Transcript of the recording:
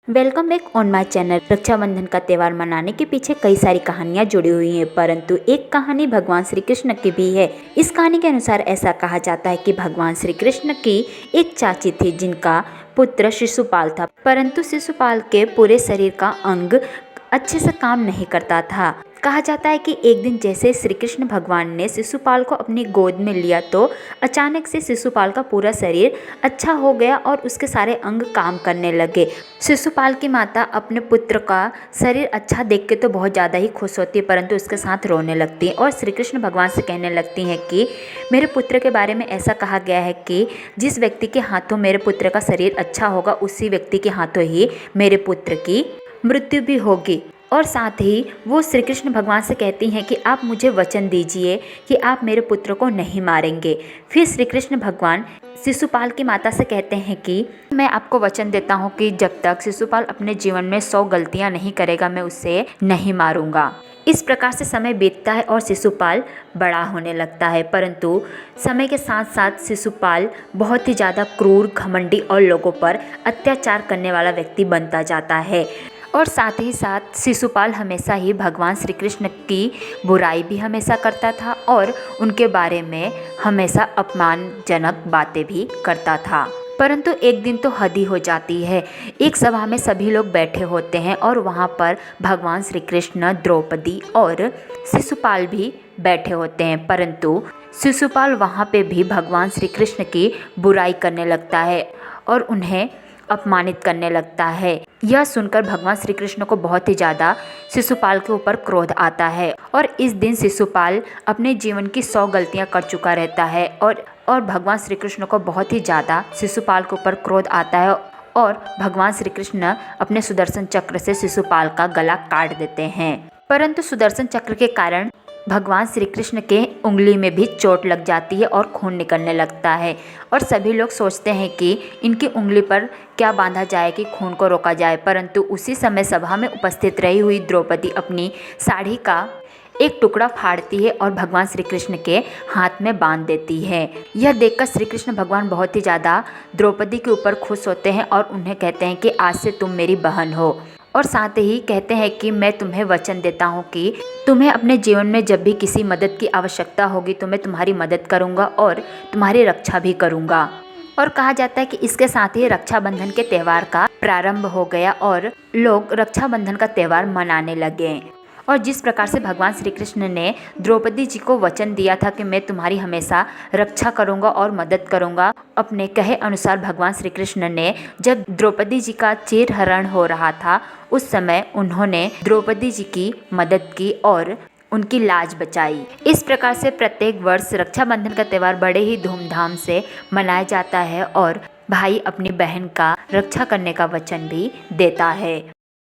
Welcome back on my channel. Rakshabandhan का त्यौहार मनाने के पीछे कई सारी कहानियां जुड़ी हुई हैं, परंतु एक कहानी भगवान श्री कृष्ण की भी है। इस कहानी के अनुसार ऐसा कहा जाता है कि भगवान श्री कृष्ण की एक चाची थी जिनका पुत्र शिशुपाल था, परंतु शिशुपाल के पूरे शरीर का अंग अच्छे से काम नहीं करता था। कहा जाता है कि एक दिन जैसे श्री कृष्ण भगवान ने शिशुपाल को अपनी गोद में लिया तो अचानक से शिशुपाल का पूरा शरीर अच्छा हो गया और उसके सारे अंग काम करने लगे। शिशुपाल की माता अपने पुत्र का शरीर अच्छा देख के तो बहुत ज़्यादा ही खुश होती है, परंतु उसके साथ रोने लगती है और श्री कृष्ण भगवान से कहने लगती हैं कि मेरे पुत्र के बारे में ऐसा कहा गया है कि जिस व्यक्ति के हाथों मेरे पुत्र का शरीर अच्छा होगा उसी व्यक्ति के हाथों ही मेरे पुत्र की मृत्यु भी होगी। और साथ ही वो श्री कृष्ण भगवान से कहती हैं कि आप मुझे वचन दीजिए कि आप मेरे पुत्र को नहीं मारेंगे। फिर श्री कृष्ण भगवान शिशुपाल की माता से कहते हैं कि मैं आपको वचन देता हूँ कि जब तक शिशुपाल अपने जीवन में 100 गलतियाँ नहीं करेगा मैं उसे नहीं मारूंगा। इस प्रकार से समय बीतता है और शिशुपाल बड़ा होने लगता है, परंतु समय के साथ साथ शिशुपाल बहुत ही ज़्यादा क्रूर, घमंडी और लोगों पर अत्याचार करने वाला व्यक्ति बनता जाता है। और साथ ही साथ शिशुपाल हमेशा ही भगवान श्री कृष्ण की बुराई भी हमेशा करता था और उनके बारे में हमेशा अपमानजनक बातें भी करता था। परंतु एक दिन तो हद ही हो जाती है। एक सभा में सभी लोग बैठे होते हैं और वहाँ पर भगवान श्री कृष्ण, द्रौपदी और शिशुपाल भी बैठे होते हैं, परंतु शिशुपाल वहाँ पे भी भगवान श्री कृष्ण की बुराई करने लगता है और उन्हें अपमानित करने लगता है। यह सुनकर भगवान श्री कृष्ण को बहुत ही ज़्यादा शिशुपाल के ऊपर क्रोध आता है और इस दिन शिशुपाल अपने जीवन की 100 गलतियां कर चुका रहता है और भगवान श्री कृष्ण को बहुत ही ज़्यादा शिशुपाल के ऊपर क्रोध आता है और भगवान श्री कृष्ण अपने सुदर्शन चक्र से शिशुपाल का गला काट देते हैं। परंतु सुदर्शन चक्र के कारण भगवान श्री कृष्ण के उंगली में भी चोट लग जाती है और खून निकलने लगता है और सभी लोग सोचते हैं कि इनकी उंगली पर क्या बांधा जाए कि खून को रोका जाए, परंतु उसी समय सभा में उपस्थित रही हुई द्रौपदी अपनी साड़ी का एक टुकड़ा फाड़ती है और भगवान श्री कृष्ण के हाथ में बांध देती है। यह देखकर श्री कृष्ण भगवान बहुत ही ज़्यादा द्रौपदी के ऊपर खुश होते हैं और उन्हें कहते हैं कि आज से तुम मेरी बहन हो और साथ ही कहते हैं कि मैं तुम्हें वचन देता हूँ कि तुम्हें अपने जीवन में जब भी किसी मदद की आवश्यकता होगी तो मैं तुम्हारी मदद करूँगा और तुम्हारी रक्षा भी करूँगा। और कहा जाता है कि इसके साथ ही रक्षाबंधन के त्यौहार का प्रारंभ हो गया और लोग रक्षाबंधन का त्यौहार मनाने लगे। और जिस प्रकार से भगवान श्री कृष्ण ने द्रौपदी जी को वचन दिया था कि मैं तुम्हारी हमेशा रक्षा करूंगा और मदद करूंगा, अपने कहे अनुसार भगवान श्री कृष्ण ने जब द्रौपदी जी का चीरहरण हो रहा था उस समय उन्होंने द्रौपदी जी की मदद की और उनकी लाज बचाई। इस प्रकार से प्रत्येक वर्ष रक्षाबंधन का त्यौहार बड़े ही धूमधाम से मनाया जाता है और भाई अपनी बहन का रक्षा करने का वचन भी देता है।